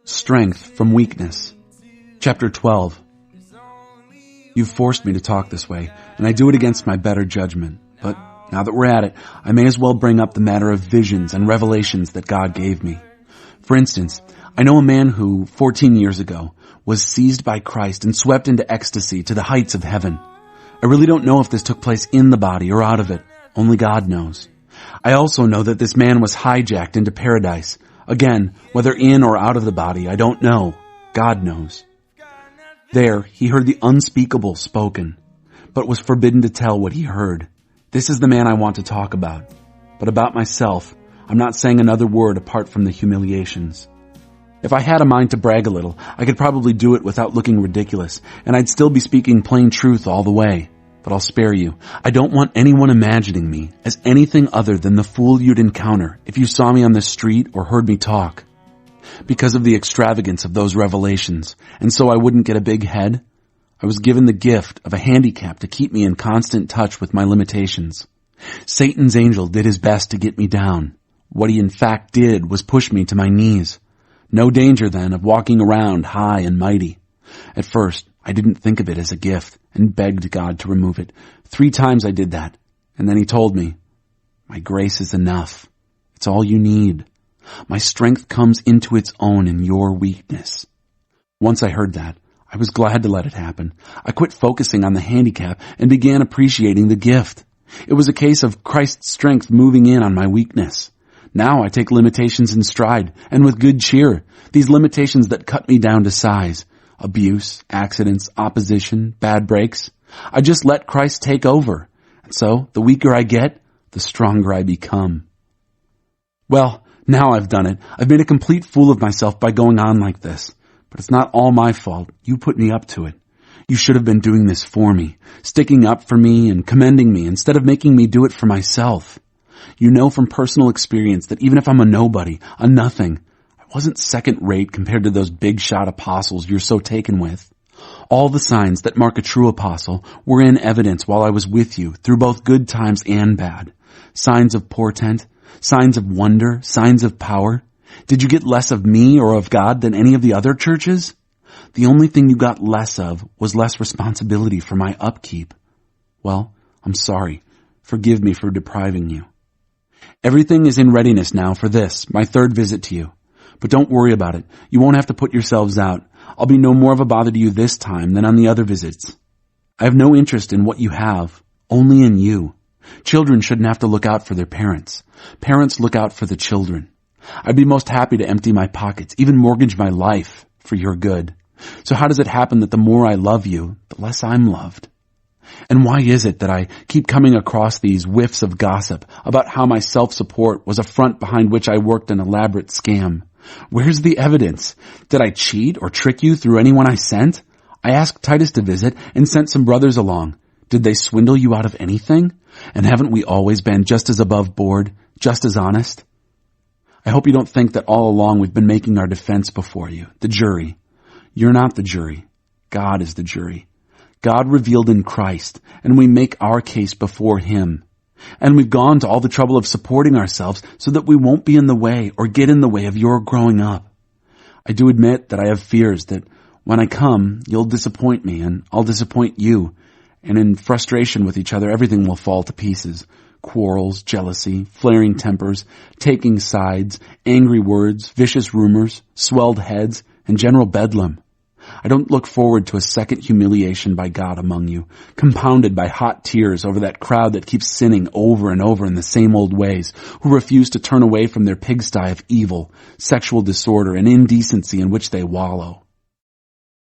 Strength from Weakness. Chapter 12. You've forced me to talk this way, and I do it against my better judgment. But now that we're at it, I may as well bring up the matter of visions and revelations that God gave me. For instance, I know a man who, 14 years ago, was seized by Christ and swept into ecstasy to the heights of heaven. I really don't know if this took place in the body or out of it. Only God knows. I also know that this man was hijacked into paradise. Again, whether in or out of the body, I don't know. God knows. There, he heard the unspeakable spoken, but was forbidden to tell what he heard. This is the man I want to talk about. But about myself, I'm not saying another word apart from the humiliations. If I had a mind to brag a little, I could probably do it without looking ridiculous, and I'd still be speaking plain truth all the way. But I'll spare you. I don't want anyone imagining me as anything other than the fool you'd encounter if you saw me on the street or heard me talk. Because of the extravagance of those revelations, and so I wouldn't get a big head, I was given the gift of a handicap to keep me in constant touch with my limitations. Satan's angel did his best to get me down. What he in fact did was push me to my knees. No danger then of walking around high and mighty. At first, I didn't think of it as a gift and begged God to remove it. 3 times I did that, and then he told me, "My grace is enough. It's all you need. My strength comes into its own in your weakness." Once I heard that, I was glad to let it happen. I quit focusing on the handicap and began appreciating the gift. It was a case of Christ's strength moving in on my weakness. Now I take limitations in stride, and with good cheer, these limitations that cut me down to size. Abuse, accidents, opposition, bad breaks. I just let Christ take over. And so, the weaker I get, the stronger I become. Well, now I've done it. I've made a complete fool of myself by going on like this. But it's not all my fault. You put me up to it. You should have been doing this for me, sticking up for me and commending me instead of making me do it for myself. You know from personal experience that even if I'm a nobody, a nothing, I wasn't second-rate compared to those big-shot apostles you're so taken with. All the signs that mark a true apostle were in evidence while I was with you through both good times and bad. Signs of portent, signs of wonder, signs of power. Did you get less of me or of God than any of the other churches? The only thing you got less of was less responsibility for my upkeep. Well, I'm sorry. Forgive me for depriving you. Everything is in readiness now for this, my 3rd visit to you. But don't worry about it. You won't have to put yourselves out. I'll be no more of a bother to you this time than on the other visits. I have no interest in what you have, only in you. Children shouldn't have to look out for their parents. Parents look out for the children. I'd be most happy to empty my pockets, even mortgage my life, for your good. So how does it happen that the more I love you, the less I'm loved? And why is it that I keep coming across these whiffs of gossip about how my self-support was a front behind which I worked an elaborate scam? Where's the evidence? Did I cheat or trick you through anyone I sent? I asked Titus to visit and sent some brothers along. Did they swindle you out of anything? And haven't we always been just as above board, just as honest? I hope you don't think that all along we've been making our defense before you, the jury. You're not the jury. God is the jury. God revealed in Christ, and we make our case before Him. And we've gone to all the trouble of supporting ourselves so that we won't be in the way or get in the way of your growing up. I do admit that I have fears that when I come, you'll disappoint me and I'll disappoint you. And in frustration with each other, everything will fall to pieces. Quarrels, jealousy, flaring tempers, taking sides, angry words, vicious rumors, swelled heads, and general bedlam. I don't look forward to a second humiliation by God among you, compounded by hot tears over that crowd that keeps sinning over and over in the same old ways, who refuse to turn away from their pigsty of evil, sexual disorder, and indecency in which they wallow.